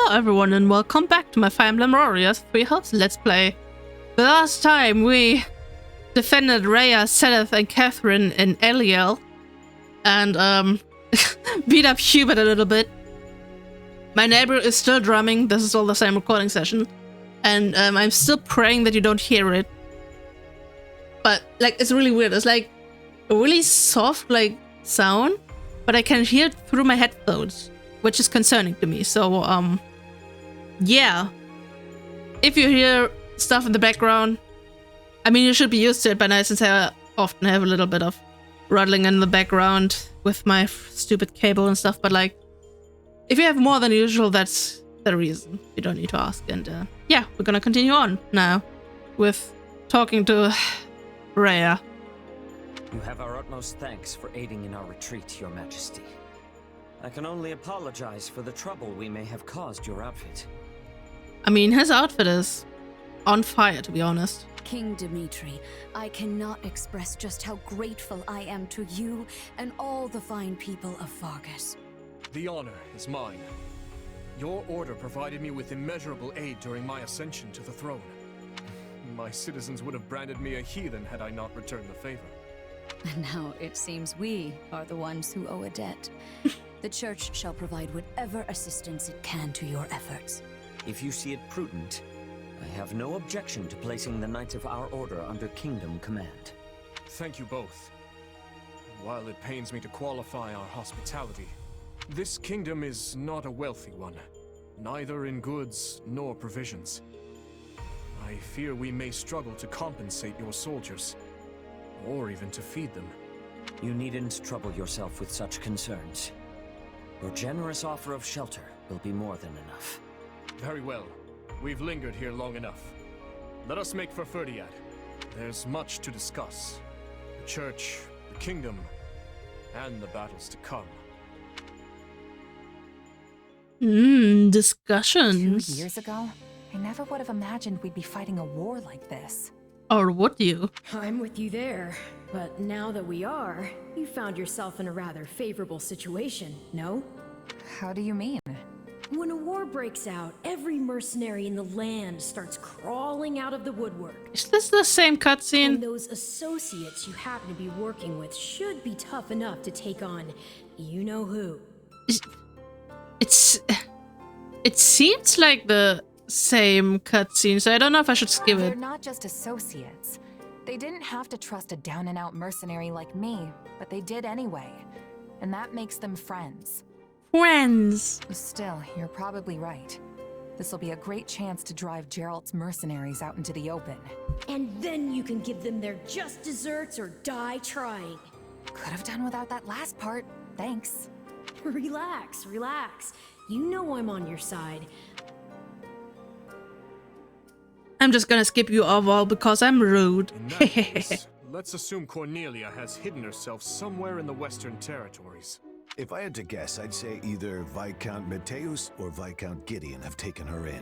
Hello everyone and welcome back to my Fire Emblem Warriors 3 Hopes Let's Play. The last time we defended Rhea, Seth and Catherine in Eliel and beat up Hubert a little bit. My neighbor is still drumming, this is all the same recording session, and I'm still praying that you don't hear it. But like, it's really weird, it's like a really soft like sound, but I can hear it through my headphones, which is concerning to me. So yeah, if you hear stuff in the background, I mean, you should be used to it by now, since I often have a little bit of rattling in the background with my stupid cable and stuff. But like, if you have more than usual, that's the reason. You don't need to ask. And yeah, we're gonna continue on now with talking to Rhea. You have our utmost thanks for aiding in our retreat, Your Majesty. I can only apologize for the trouble we may have caused your outfit. I mean, his outfit is on fire, to be honest. King Dimitri, I cannot express just how grateful I am to you and all the fine people of Fargus. The honor is mine. Your order provided me with immeasurable aid during my ascension to the throne. My citizens would have branded me a heathen had I not returned the favor. And now it seems we are the ones who owe a debt. The Church shall provide whatever assistance it can to your efforts. If you see it prudent, I have no objection to placing the Knights of our Order under Kingdom command. Thank you both. While it pains me to qualify our hospitality, this kingdom is not a wealthy one, neither in goods nor provisions. I fear we may struggle to compensate your soldiers, or even to feed them. You needn't trouble yourself with such concerns. Your generous offer of shelter will be more than enough. Very well. We've lingered here long enough. Let us make for Ferdiad. There's much to discuss. The Church, the Kingdom, and the battles to come. Discussions. 2 years ago, I never would have imagined we'd be fighting a war like this. Or would you? I'm with you there, but now that we are, you found yourself in a rather favorable situation, no? How do you mean? When a war breaks out, every mercenary in the land starts crawling out of the woodwork. Is this the same And cutscene? those associates you happen to be working with should be tough enough to take on you-know-who. It seems like the same cutscene, so I don't know if I should skip They're it. not just associates. They didn't have to trust a down-and-out mercenary like me, but they did anyway. And that makes them friends. Friends. Still, you're probably right. This'll be a great chance to drive Geralt's mercenaries out into the open. And then you can give them their just desserts or die trying. Could have done without that last part. Thanks. Relax, relax. You know I'm on your side. I'm just gonna skip you all because I'm rude. In that case, let's assume Cornelia has hidden herself somewhere in the Western Territories. If I had to guess, I'd say either Viscount Mateus or Viscount Gideon have taken her in.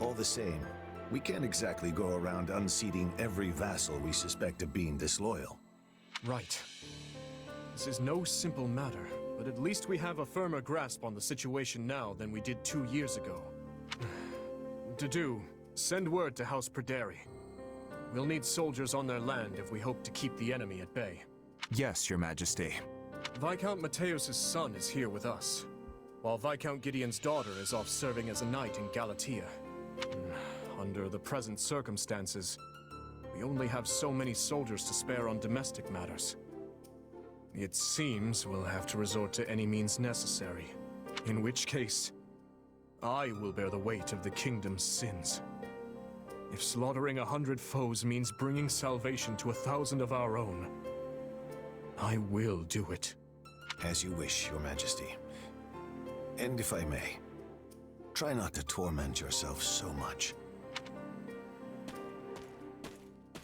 All the same, we can't exactly go around unseating every vassal we suspect of being disloyal. Right. This is no simple matter, but at least we have a firmer grasp on the situation now than we did 2 years ago. Send word to House Perderi. We'll need soldiers on their land if we hope to keep the enemy at bay. Yes, Your Majesty. Viscount Mateus' son is here with us, while Viscount Gideon's daughter is off serving as a knight in Galatia. Under the present circumstances, we only have so many soldiers to spare on domestic matters. It seems we'll have to resort to any means necessary, in which case, I will bear the weight of the kingdom's sins. If slaughtering 100 foes means bringing salvation to 1,000 of our own, I will do it. As you wish, Your Majesty. And if I may, try not to torment yourself so much.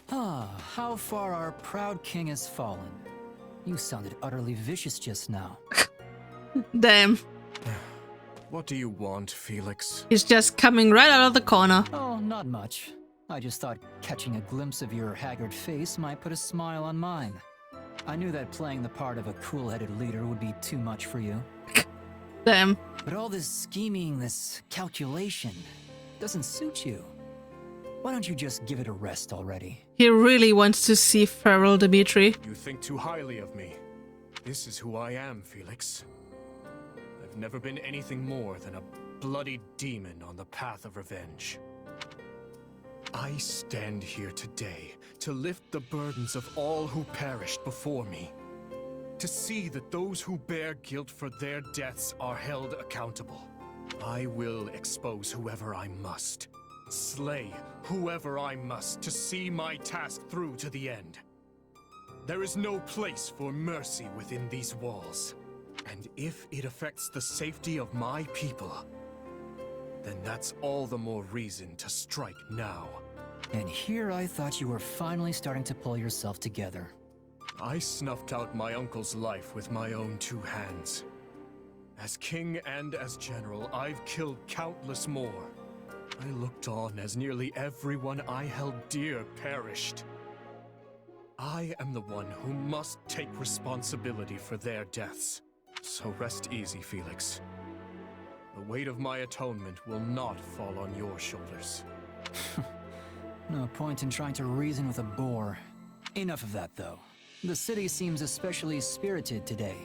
How far our proud king has fallen. You sounded utterly vicious just now. Damn. What do you want, Felix? He's just coming right out of the corner. Oh, not much. I just thought catching a glimpse of your haggard face might put a smile on mine. I knew that playing the part of a cool-headed leader would be too much for you. Damn. But all this scheming, this calculation, doesn't suit you. Why don't you just give it a rest already? He really wants to see feral Dimitri. You think too highly of me. This is who I am, Felix. I've never been anything more than a bloody demon on the path of revenge. I stand here today to lift the burdens of all who perished before me. To see that those who bear guilt for their deaths are held accountable. I will expose whoever I must. Slay whoever I must to see my task through to the end. There is no place for mercy within these walls. And if it affects the safety of my people, then that's all the more reason to strike now. And here I thought you were finally starting to pull yourself together. I snuffed out my uncle's life with my own two hands. As king and as general, I've killed countless more. I looked on as nearly everyone I held dear perished. I am the one who must take responsibility for their deaths. So rest easy, Felix. The weight of my atonement will not fall on your shoulders. No point in trying to reason with a boar. Enough of that, though. The city seems especially spirited today.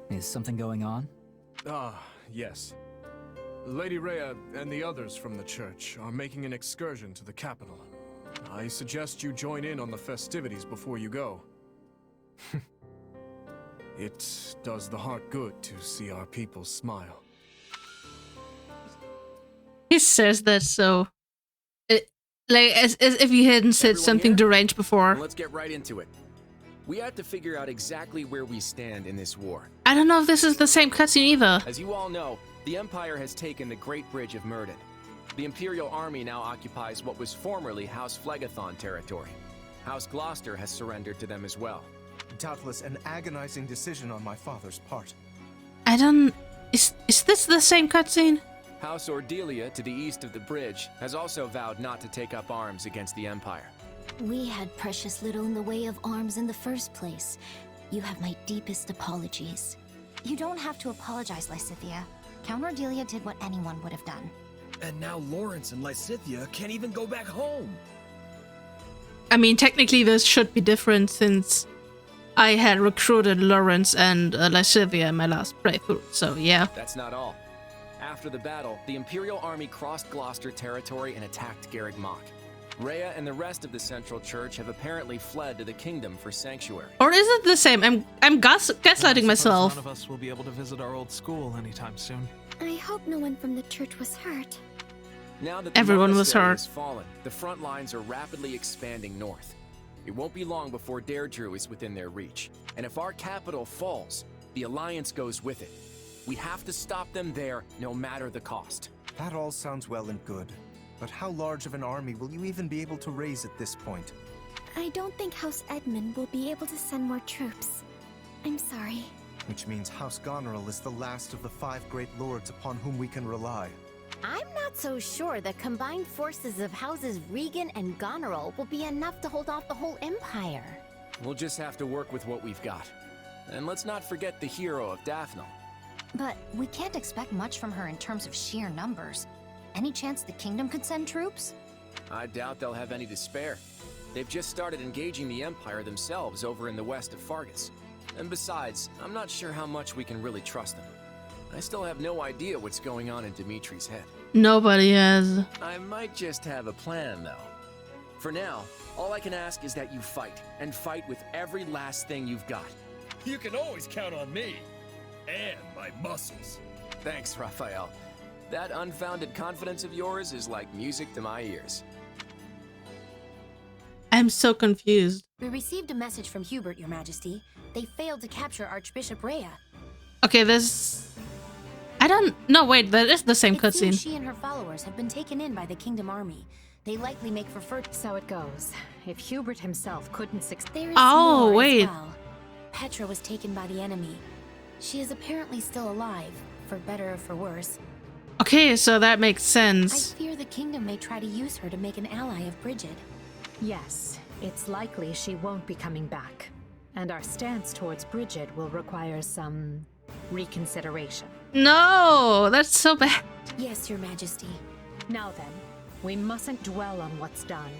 Is something going on? Ah, yes. Lady Rhea and the others from the church are making an excursion to the capital. I suggest you join in on the festivities before you go. It does the heart good to see our people smile. He says that so... like, as if he hadn't said Everyone something here? deranged before. Let's get right into it. We have to figure out exactly where we stand in this war. I don't know if this is the same cutscene either. As you all know, the Empire has taken the Great Bridge of Myrddin. The Imperial Army now occupies what was formerly House Phlegethon territory. House Gloucester has surrendered to them as well. Doubtless an agonizing decision on my father's part. I don't... Is this the same cutscene? House Ordelia, to the east of the bridge, has also vowed not to take up arms against the Empire. We had precious little in the way of arms in the first place. You have my deepest apologies. You don't have to apologize, Lysithea. Count Ordelia did what anyone would have done. And now Lawrence and Lysithea can't even go back home. I mean, technically this should be different since I had recruited Lawrence and Lysithea in my last playthrough, so yeah. That's not all. After the battle, the Imperial Army crossed Gloucester territory and attacked Garreg Mach. Rhea and the rest of the Central Church have apparently fled to the kingdom for sanctuary. Or is it the same? I'm gaslighting myself. None of us will be able to visit our old school anytime soon. I hope no one from the church was hurt. Now that the Everyone was monastery hurt. has fallen, the front lines are rapidly expanding north. It won't be long before Deirdre is within their reach. And if our capital falls, the Alliance goes with it. We have to stop them there, no matter the cost. That all sounds well and good. But how large of an army will you even be able to raise at this point? I don't think House Edmund will be able to send more troops. I'm sorry. Which means House Goneril is the last of the 5 great lords upon whom we can rely. I'm not so sure the combined forces of Houses Regan and Goneril will be enough to hold off the whole Empire. We'll just have to work with what we've got. And let's not forget the hero of Daphne. But we can't expect much from her in terms of sheer numbers. Any chance the kingdom could send troops? I doubt they'll have any to spare. They've just started engaging the Empire themselves over in the west of Fargus. And besides, I'm not sure how much we can really trust them. I still have no idea what's going on in Dimitri's head. Nobody has. I might just have a plan, though. For now, all I can ask is that you fight, and fight with every last thing you've got. You can always count on me. And my muscles. Thanks, Raphael. That unfounded confidence of yours is like music to my ears. I'm so confused. We received a message from Hubert, Your Majesty. They failed to capture Archbishop Rhea. Okay, this... I don't... No, wait, that is the same It seems cutscene. she and her followers have been taken in by the Kingdom Army. They likely make for first. So it goes. If Hubert himself couldn't succeed... There is Oh, more wait. as well. Petra was taken by the enemy. She is apparently still alive, for better or for worse. Okay, so that makes I sense. fear the kingdom may try to use her to make an ally of Bridget. Yes, it's likely she won't be coming back. And our stance towards Bridget will require some reconsideration. No, that's so bad. Yes, Your Majesty. Now then, we mustn't dwell on what's done.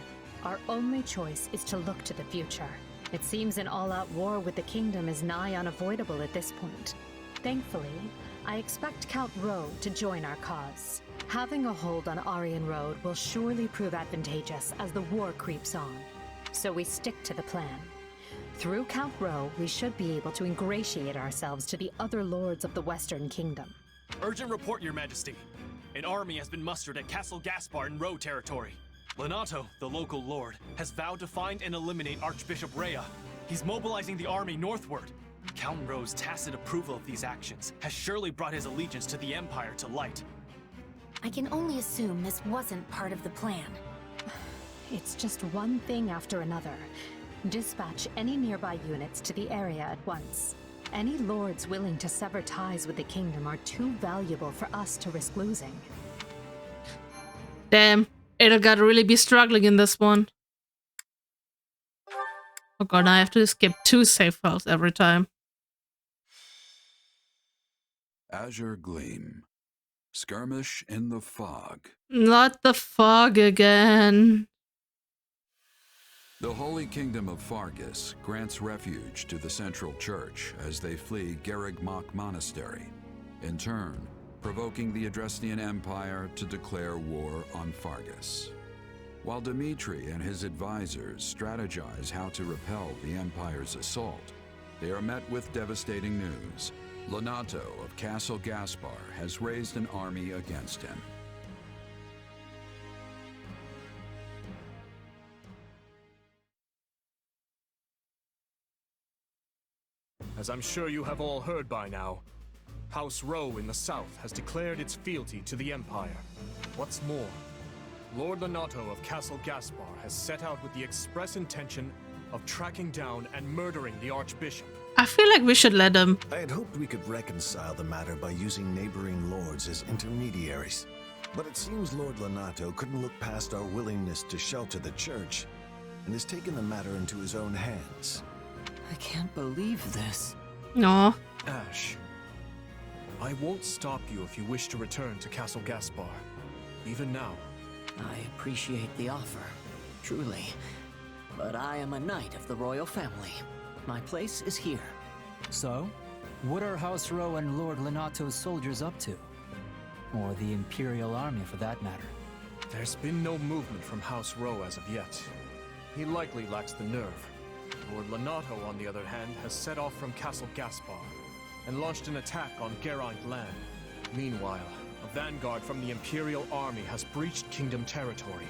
Our only choice is to look to the future. It seems an all-out war with the kingdom is nigh unavoidable at this point. Thankfully, I expect Count Rowe to join our cause. Having a hold on Aryan Road will surely prove advantageous as the war creeps on. So we stick to the plan. Through Count Rowe, we should be able to ingratiate ourselves to the other lords of the Western Kingdom. Urgent report, Your Majesty. An army has been mustered at Castle Gaspar in Rowe territory. Lonato, the local lord, has vowed to find and eliminate Archbishop Rhea. He's mobilizing the army northward. Count Rowe's tacit approval of these actions has surely brought his allegiance to the Empire to light. I can only assume this wasn't part of the plan. It's just one thing after another. Dispatch any nearby units to the area at once. Any lords willing to sever ties with the kingdom are too valuable for us to risk losing. Damn, Edelgard really be struggling in this one. Oh god, I have to skip 2 save files every time. Azure Gleam. Skirmish in the fog. Not the fog again. The Holy Kingdom of Fargus grants refuge to the Central Church as they flee Garrigmach Monastery, in turn provoking the Adrestian Empire to declare war on Fargus. While Dimitri and his advisors strategize how to repel the Empire's assault, they are met with devastating news. Lonato of Castle Gaspar has raised an army against him. As I'm sure you have all heard by now, House Rowe in the south has declared its fealty to the Empire. What's more, Lord Lonato of Castle Gaspar has set out with the express intention of tracking down and murdering the Archbishop. I feel like we should let him. I had hoped we could reconcile the matter by using neighboring lords as intermediaries. But it seems Lord Lonato couldn't look past our willingness to shelter the church and has taken the matter into his own hands. I can't believe this. No. Ash, I won't stop you if you wish to return to Castle Gaspar, even now. I appreciate the offer, truly. But I am a knight of the royal family. My place is here. So, what are House Rowe and Lord Lonato's soldiers up to? Or the Imperial Army, for that matter? There's been no movement from House Rowe as of yet. He likely lacks the nerve. Lord Lonato, on the other hand, has set off from Castle Gaspar and launched an attack on Geraint land. Meanwhile, a vanguard from the Imperial Army has breached Kingdom territory.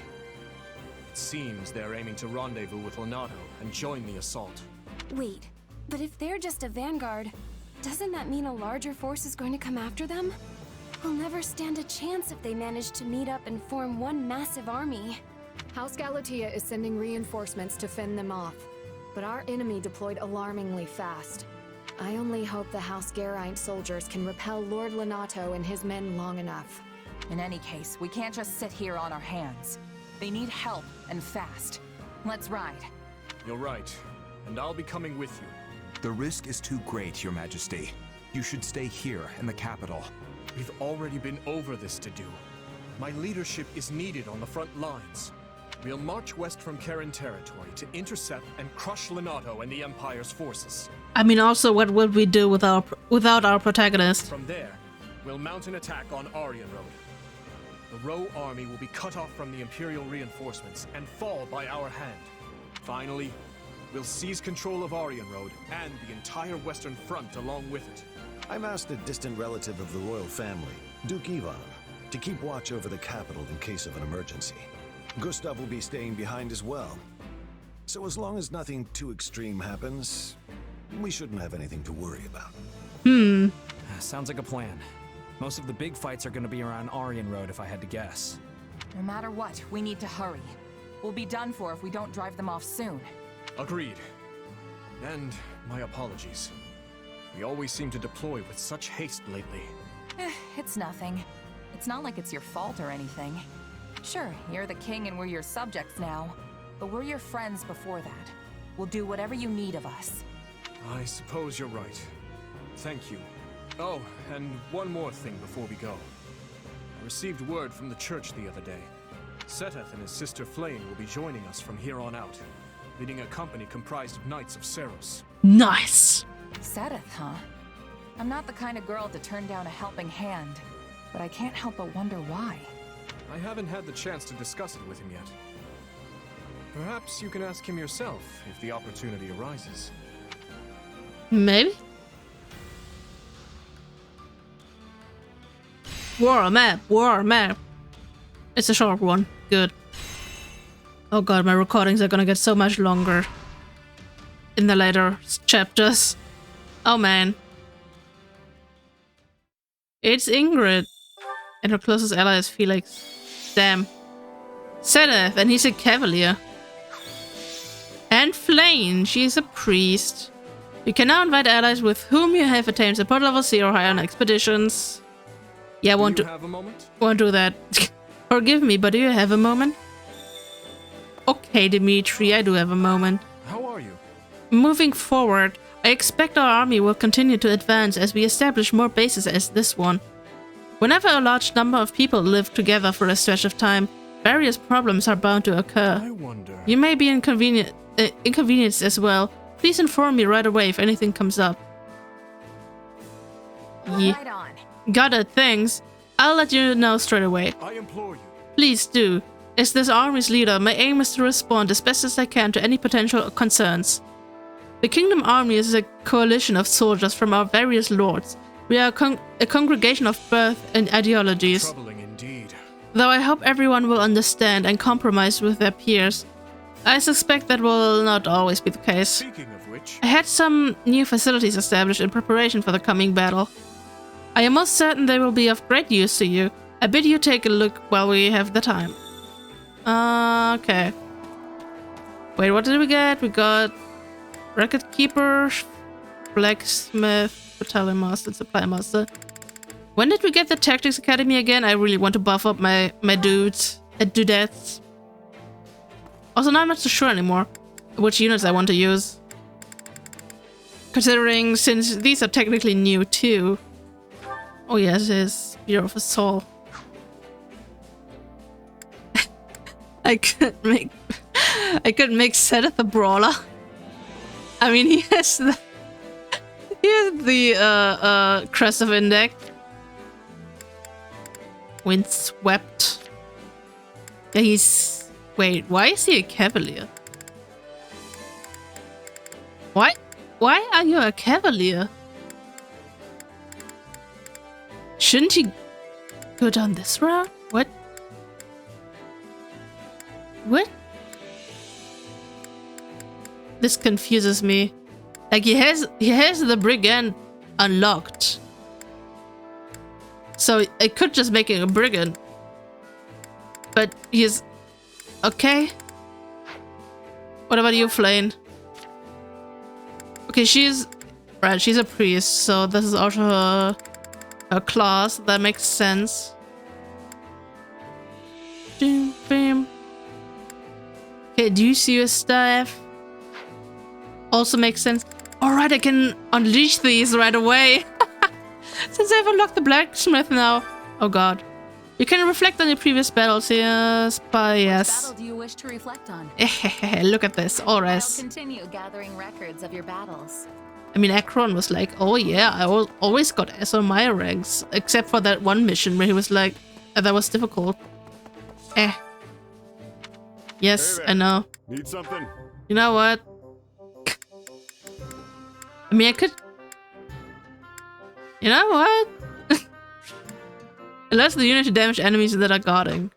It seems they're aiming to rendezvous with Lonato and join the assault. Wait, but if they're just a vanguard, doesn't that mean a larger force is going to come after them? We'll never stand a chance if they manage to meet up and form one massive army. House Galatea is sending reinforcements to fend them off, but our enemy deployed alarmingly fast. I only hope the House Geraint soldiers can repel Lord Lonato and his men long enough. In any case, we can't just sit here on our hands. They need help, and fast. Let's ride. You're right, and I'll be coming with you. The risk is too great, Your Majesty. You should stay here in the capital. We've already been over this to do. My leadership is needed on the front lines. We'll march west from Karen territory to intercept and crush Lonato and the Empire's forces. I mean, also, what would we do without our protagonist? From there, we'll mount an attack on Aryan Road. The Rowe army will be cut off from the Imperial reinforcements and fall by our hand. Finally, we'll seize control of Aryan Road and the entire Western Front along with it. I've asked a distant relative of the royal family, Duke Ivan, to keep watch over the capital in case of an emergency. Gustav will be staying behind as well. So as long as nothing too extreme happens, we shouldn't have anything to worry about. Sounds like a plan. Most of the big fights are gonna be around Aryan Road, if I had to guess. No matter what, we need to hurry. We'll be done for if we don't drive them off soon. Agreed. And my apologies. We always seem to deploy with such haste lately. It's nothing. It's not like it's your fault or anything. Sure, you're the king and we're your subjects now, but we're your friends before that. We'll do whatever you need of us. I suppose you're right. Thank you. Oh, and one more thing before we go. I received word from the church the other day. Seteth and his sister Flame will be joining us from here on out, leading a company comprised of Knights of Seros. Nice! Seteth, huh? I'm not the kind of girl to turn down a helping hand, but I can't help but wonder why. I haven't had the chance to discuss it with him yet. Perhaps you can ask him yourself if the opportunity arises. Maybe? War map, war map. It's a short one. Good. Oh god, my recordings are gonna get so much longer in the later chapters. Oh man. It's Ingrid. And her closest ally is Felix. Damn. Seteth, and he's a cavalier. And Flame, she's a priest. You can now invite allies with whom you have attained support level 0 higher on expeditions. Yeah, won't do that. Forgive me, but do you have a moment? Okay, Dimitri, I do have a moment. How are you? Moving forward, I expect our army will continue to advance as we establish more bases as this one. Whenever a large number of people live together for a stretch of time, various problems are bound to occur. I wonder. You may be inconvenienced as well. Please inform me right away if anything comes up. Yeah. Right on. Got it, thanks. I'll let you know straight away. I implore you. Please do. As this army's leader, my aim is to respond as best as I can to any potential concerns. The Kingdom Army is a coalition of soldiers from our various lords. We are a congregation of birth and ideologies. Troubling indeed. Though I hope everyone will understand and compromise with their peers, I suspect that will not always be the case. Speaking of which, I had some new facilities established in preparation for the coming battle. I am most certain they will be of great use to you. I bid you take a look while we have the time. Okay. Wait, what did we get? We got Record Keeper, Blacksmith, Battalion Master, Supply Master. When did we get the Tactics Academy again? I really want to buff up my dudes and dudettes. Also, not much so sure anymore which units I want to use. Considering since these are technically new too. Oh yes, it is. Spear of Assault. I could make Seteth a brawler. I mean, he has the Crest of Index. Windswept. Yeah, he's... Wait, why is he a cavalier? Why are you a cavalier? Shouldn't he go down this route? What? What? This confuses me. Like he has the brigand unlocked. So I could just make him a brigand. But he's okay. What about you, Flame? Okay, she's a priest, so this is also her class. That makes sense. Okay, do you see your staff? Also makes sense. Alright, I can unleash these right away. Since I've unlocked the blacksmith now. Oh god. You can reflect on your previous battles. Yes, but yes. Which battle do you wish to reflect on? Look at this. Ores. I'll continue gathering records of your battles. I mean, Akron was like, oh yeah, I always got S on my ranks. Except for that one mission where he was like, that was difficult. Yes, I know. Need something? You know what? I mean, I could... You know what? Allows the unit to damage enemies that are guarding.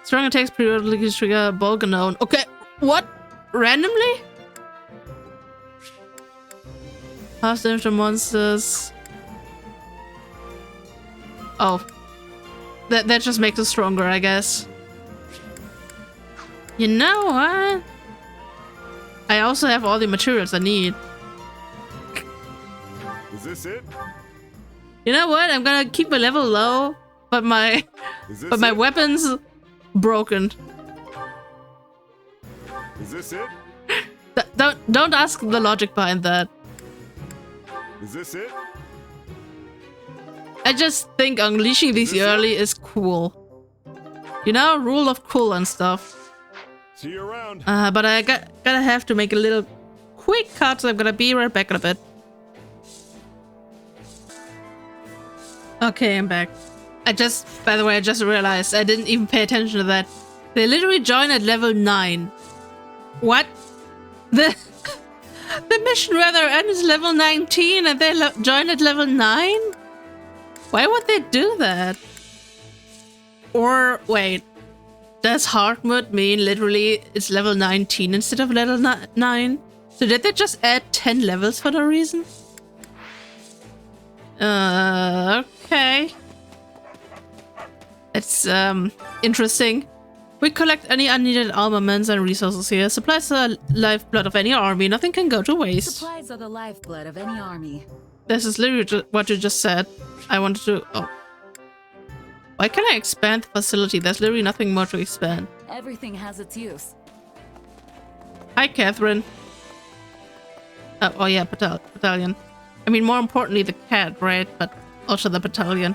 Strong attacks periodically trigger Bolganone. Okay, what? Randomly? Half damage to monsters. Oh. That just makes us stronger, I guess. You know what? I also have all the materials I need. Is this it? You know what? I'm gonna keep my level low, but my weapons broken. Is this it? Don't ask the logic behind that. Is this it? I just think unleashing these early is cool. You know, rule of cool and stuff. See you around. But I gotta have to make a little quick cut, so I'm gonna be right back in a bit. Okay, I'm back. By the way, I just realized I didn't even pay attention to that. They literally join at level 9. What? The mission rather ends level 19 and they join at level 9? Why would they do that? Or, wait. Does hard mode mean literally it's level 19 instead of level 9? So did they just add 10 levels for no reason? Okay. It's, interesting. We collect any unneeded armaments and resources here. Supplies are the lifeblood of any army. Nothing can go to waste. Supplies are the lifeblood of any army. This is literally what you just said. I wanted to... Oh. Why can I expand the facility? There's literally nothing more to expand. Everything has its use. Hi, Catherine. Oh yeah, battalion. I mean, more importantly, the cat, right? But also the battalion.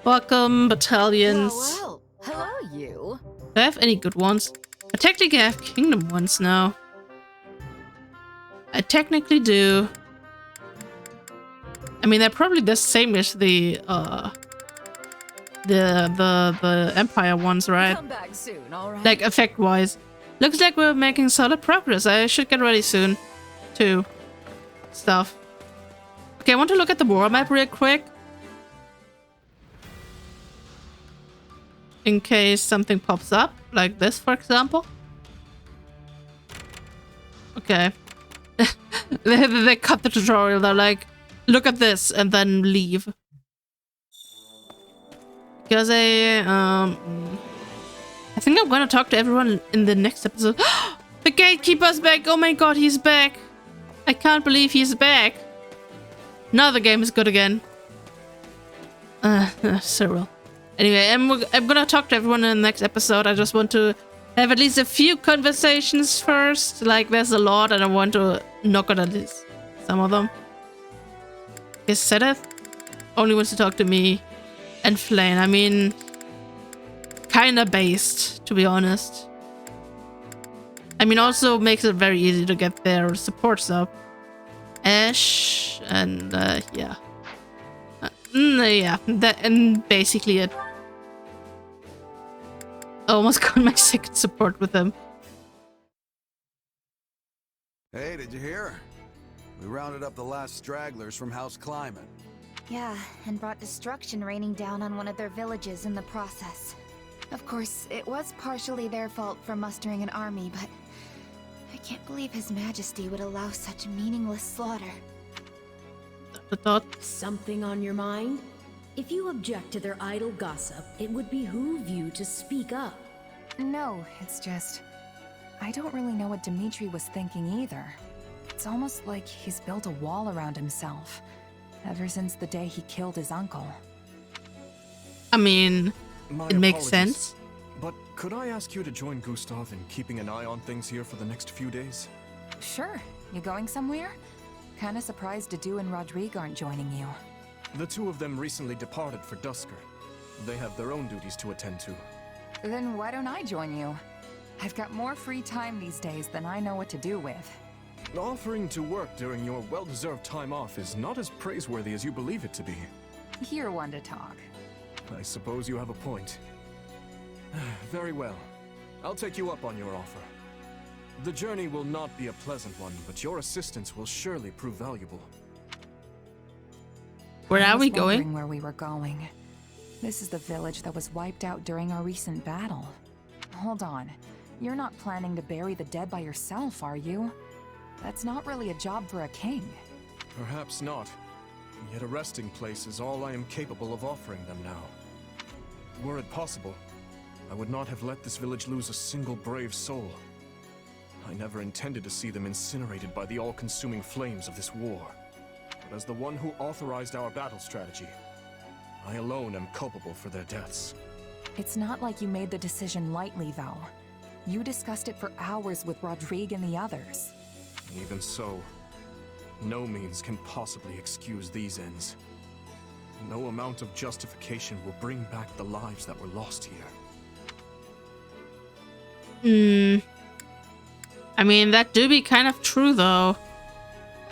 Welcome, battalions. Well, hello, you. Do I have any good ones? I technically have kingdom ones now. I technically do. I mean, they're probably the same as the Empire ones, right? Come back soon, all right? Like effect-wise. Looks like we're making solid progress. I should get ready soon. To stuff. Okay, I want to look at the war map real quick. In case something pops up, like this, for example. Okay. they cut the tutorial. They're like, look at this, and then leave. Because I think I'm gonna talk to everyone in the next episode. The gatekeeper's back! Oh my god, he's back! I can't believe he's back. Now the game is good again. Cyril. Anyway, I'm gonna talk to everyone in the next episode. I just want to have at least a few conversations first. Like, there's a lot, and I want to knock on at least some of them. Is Seth only wants to talk to me and Flane. I mean, kinda based, to be honest. I mean, also makes it very easy to get their supports up. Ash, and yeah. Yeah, and basically it. I almost got my second support with them. Hey, did you hear? We rounded up the last stragglers from House Climate. Yeah, and brought destruction raining down on one of their villages in the process. Of course, it was partially their fault for mustering an army, but I can't believe His Majesty would allow such meaningless slaughter. Something on your mind? If you object to their idle gossip, it would behoove you to speak up. No, it's just... I don't really know what Dimitri was thinking either. It's almost like he's built a wall around himself, ever since the day he killed his uncle. I mean, My it makes apologies, sense. But could I ask you to join Gustav in keeping an eye on things here for the next few days? Sure. You going somewhere? Kinda surprised Dedu and Rodrigue aren't joining you. The two of them recently departed for Dusker. They have their own duties to attend to. Then why don't I join you? I've got more free time these days than I know what to do with. Offering to work during your well-deserved time off is not as praiseworthy as you believe it to be. You're one to talk. I suppose you have a point. Very well. I'll take you up on your offer. The journey will not be a pleasant one, but your assistance will surely prove valuable. Where are we I was wondering going? where we were going. This is the village that was wiped out during our recent battle. Hold on. You're not planning to bury the dead by yourself, are you? That's not really a job for a king. Perhaps not. Yet a resting place is all I am capable of offering them now. Were it possible, I would not have let this village lose a single brave soul. I never intended to see them incinerated by the all-consuming flames of this war. But as the one who authorized our battle strategy, I alone am culpable for their deaths. It's not like you made the decision lightly, though. You discussed it for hours with Rodrigue and the others. Even so, no means can possibly excuse these ends. No amount of justification will bring back the lives that were lost here. I mean, that do be kind of true, though.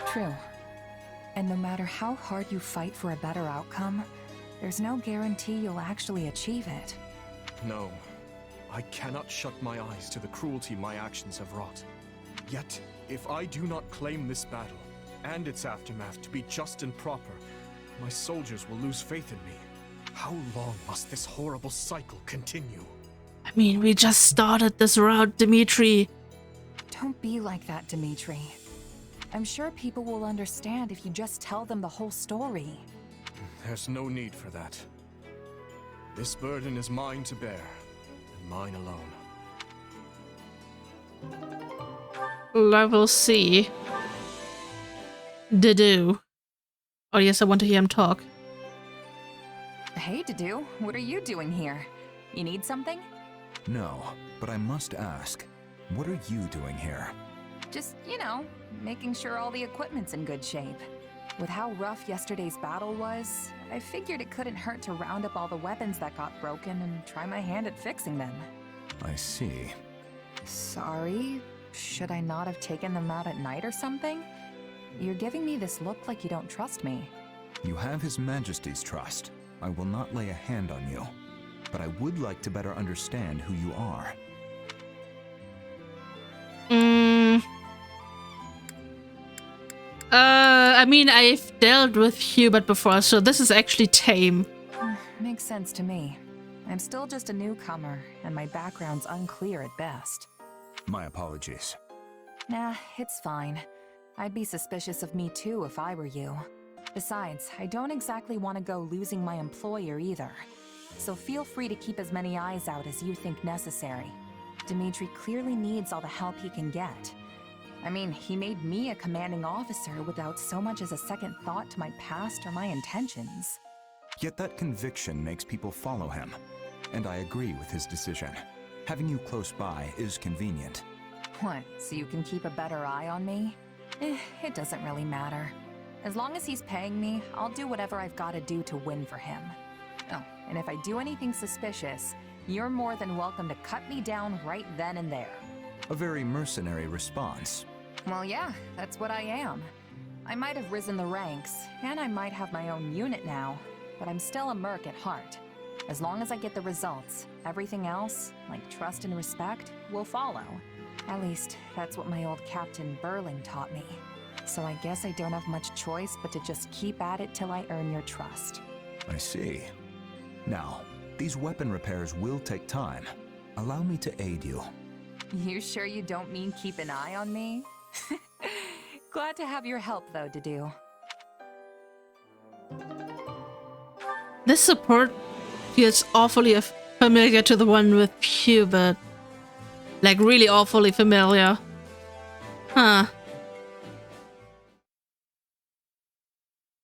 True. And no matter how hard you fight for a better outcome, there's no guarantee you'll actually achieve it. No, I cannot shut my eyes to the cruelty my actions have wrought. Yet, if I do not claim this battle, and its aftermath to be just and proper, my soldiers will lose faith in me. How long must this horrible cycle continue? I mean, we just started this route, Dimitri. Don't be like that, Dimitri. I'm sure people will understand if you just tell them the whole story. There's no need for that. This burden is mine to bear, and mine alone. Level C. Dedu. Oh yes, I want to hear him talk. Hey, Dedu, what are you doing here? You need something? No, but I must ask, what are you doing here? Just, you know, making sure all the equipment's in good shape. With how rough yesterday's battle was, I figured it couldn't hurt to round up all the weapons that got broken and try my hand at fixing them. I see. Sorry? Should I not have taken them out at night or something? You're giving me this look like you don't trust me. You have His Majesty's trust. I will not lay a hand on you. But I would like to better understand who you are. I mean, I've dealt with Hubert before, so this is actually tame. Makes sense to me. I'm still just a newcomer, and my background's unclear at best. My apologies. Nah, it's fine. I'd be suspicious of me too if I were you. Besides, I don't exactly want to go losing my employer either. So feel free to keep as many eyes out as you think necessary. Dimitri clearly needs all the help he can get. I mean, he made me a commanding officer without so much as a second thought to my past or my intentions. Yet that conviction makes people follow him. And I agree with his decision. Having you close by is convenient. What, so you can keep a better eye on me? It doesn't really matter. As long as he's paying me, I'll do whatever I've got to do to win for him. Oh, and if I do anything suspicious, you're more than welcome to cut me down right then and there. A very mercenary response. Well, yeah, that's what I am. I might have risen the ranks, and I might have my own unit now, but I'm still a merc at heart. As long as I get the results, everything else, like trust and respect, will follow. At least, that's what my old Captain Burling taught me. So I guess I don't have much choice but to just keep at it till I earn your trust. I see. Now, these weapon repairs will take time. Allow me to aid you. You sure you don't mean keep an eye on me? Glad to have your help though, Dedu. This support feels awfully familiar to the one with Hubert. Like really awfully familiar. Huh.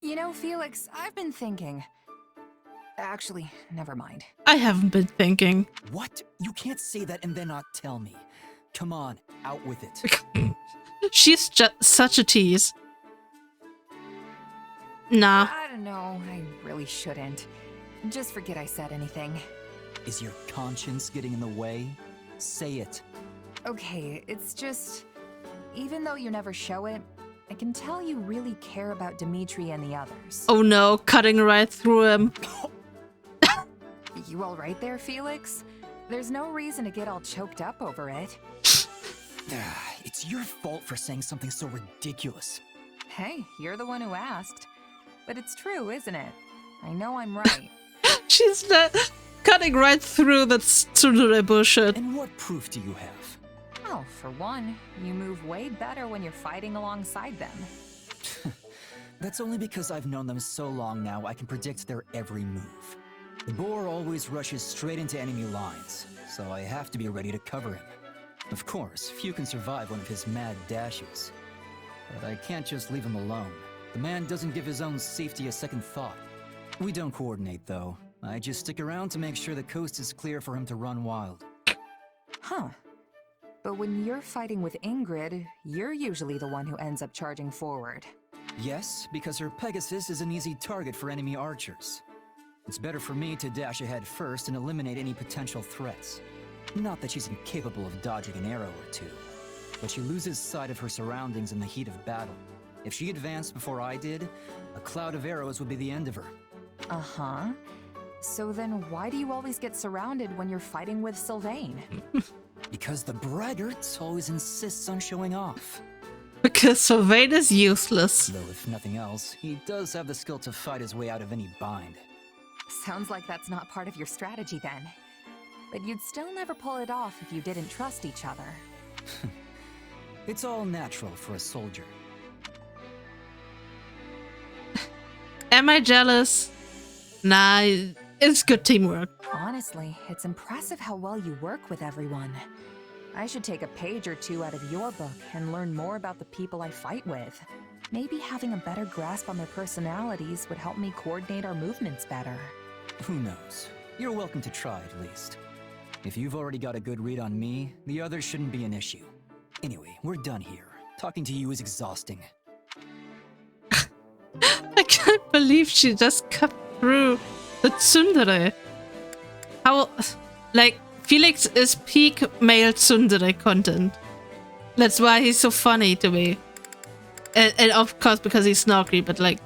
You know, Felix, I've been thinking. Actually, never mind. I haven't been thinking. What? You can't say that and then not tell me. Come on, out with it. She's just such a tease. Nah. I don't know, I really shouldn't. Just forget I said anything. Is your conscience getting in the way? Say it. Okay, it's just... Even though you never show it, I can tell you really care about Dimitri and the others. Oh no, cutting right through him. You alright there, Felix? There's no reason to get all choked up over it. It's your fault for saying something so ridiculous. Hey, you're the one who asked. But it's true, isn't it? I know I'm right. She's not cutting right through that stupid bullshit. And what proof do you have? Oh, for one, you move way better when you're fighting alongside them. That's only because I've known them so long now I can predict their every move. The boar always rushes straight into enemy lines, so I have to be ready to cover him. Of course, few can survive one of his mad dashes. But I can't just leave him alone. The man doesn't give his own safety a second thought. We don't coordinate, though. I just stick around to make sure the coast is clear for him to run wild. Huh. But when you're fighting with Ingrid, you're usually the one who ends up charging forward. Yes, because her Pegasus is an easy target for enemy archers. It's better for me to dash ahead first and eliminate any potential threats. Not that she's incapable of dodging an arrow or two, but she loses sight of her surroundings in the heat of battle. If she advanced before I did, a cloud of arrows would be the end of her. Uh-huh. So then why do you always get surrounded when you're fighting with Sylvain? Because the braggart always insists on showing off. Because Sylvain is useless. Though if nothing else, he does have the skill to fight his way out of any bind. Sounds like that's not part of your strategy then. But you'd still never pull it off if you didn't trust each other. It's all natural for a soldier. Am I jealous? Nah, it's good teamwork. Honestly, it's impressive how well you work with everyone. I should take a page or two out of your book and learn more about the people I fight with. Maybe having a better grasp on their personalities would help me coordinate our movements better. Who knows? You're welcome to try at least. If you've already got a good read on me, the others shouldn't be an issue. Anyway, we're done here. Talking to you is exhausting. I can't believe she just cut through the tsundere. How, like, Felix is peak male tsundere content. That's why he's so funny to me. And of course because he's snarky, but like...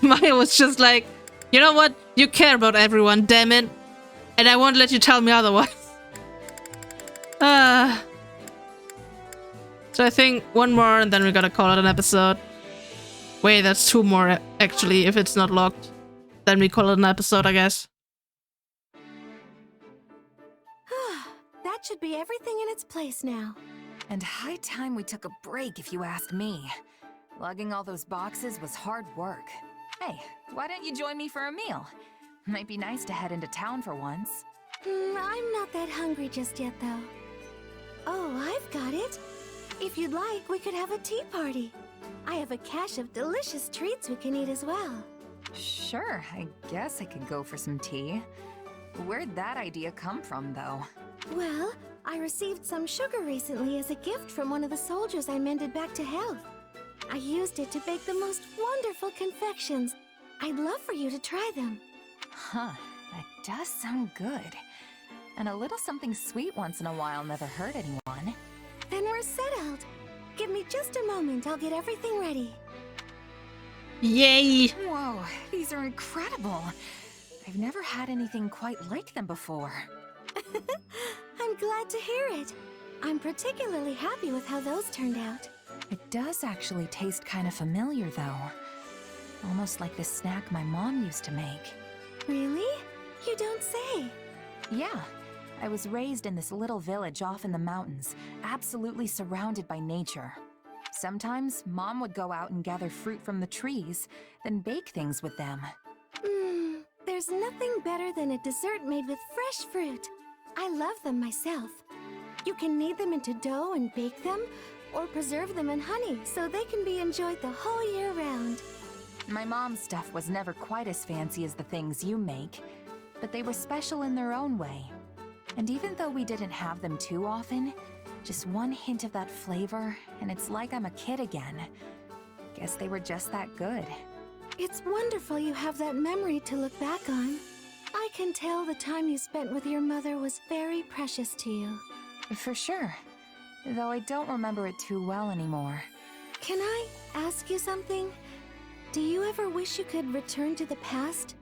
Maya was just like, you know what? You care about everyone, damn it. And I won't let you tell me otherwise. So I think one more and then we gotta call it an episode. Wait, that's two more actually, if it's not locked. Then we call it an episode, I guess. That should be everything in its place now. And high time we took a break, if you asked me. Lugging all those boxes was hard work. Hey, why don't you join me for a meal? Might be nice to head into town for once. I'm not that hungry just yet, though. Oh, I've got it. If you'd like, we could have a tea party. I have a cache of delicious treats we can eat as well. Sure, I guess I could go for some tea. Where'd that idea come from, though? Well, I received some sugar recently as a gift from one of the soldiers I mended back to health. I used it to bake the most wonderful confections. I'd love for you to try them. Huh, that does sound good. And a little something sweet once in a while never hurt anyone. Then we're settled. Give me just a moment, I'll get everything ready. Yay! Whoa, these are incredible. I've never had anything quite like them before. I'm glad to hear it. I'm particularly happy with how those turned out. It does actually taste kind of familiar, though. Almost like the snack my mom used to make. Really? You don't say. Yeah. I was raised in this little village off in the mountains, absolutely surrounded by nature. Sometimes, Mom would go out and gather fruit from the trees, then bake things with them. There's nothing better than a dessert made with fresh fruit. I love them myself. You can knead them into dough and bake them, or preserve them in honey so they can be enjoyed the whole year round. My mom's stuff was never quite as fancy as the things you make, but they were special in their own way. And even though we didn't have them too often, just one hint of that flavor, and it's like I'm a kid again. Guess they were just that good. It's wonderful you have that memory to look back on. I can tell the time you spent with your mother was very precious to you. For sure. Though I don't remember it too well anymore. Can I ask you something? Do you ever wish you could return to the past?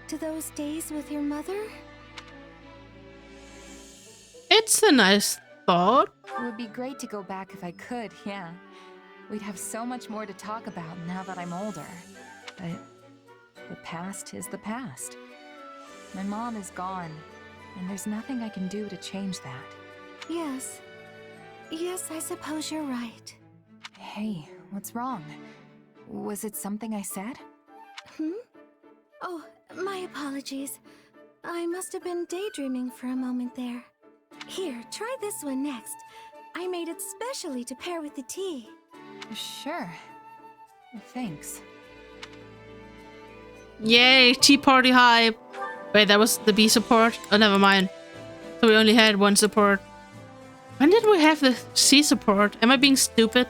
To those days with your mother? It's a nice thought. It would be great to go back if I could, yeah. We'd have so much more to talk about now that I'm older. But the past is the past. My mom is gone, and there's nothing I can do to change that. Yes. Yes, I suppose you're right. Hey, what's wrong? Was it something I said? Oh, my apologies. I must have been daydreaming for a moment there. Here, try this one next. I made it specially to pair with the tea. Sure. Thanks. Yay, tea party hype. Wait, that was the B support? Oh, never mind. So we only had one support. When did we have the C support? Am I being stupid?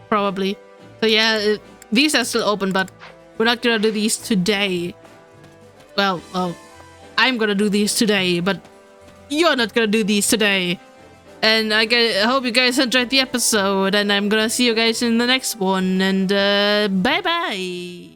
Probably. So yeah, these are still open, but we're not gonna do these today. Well, I'm gonna do these today, but you're not gonna do these today. And I hope you guys enjoyed the episode, and I'm gonna see you guys in the next one, and bye bye!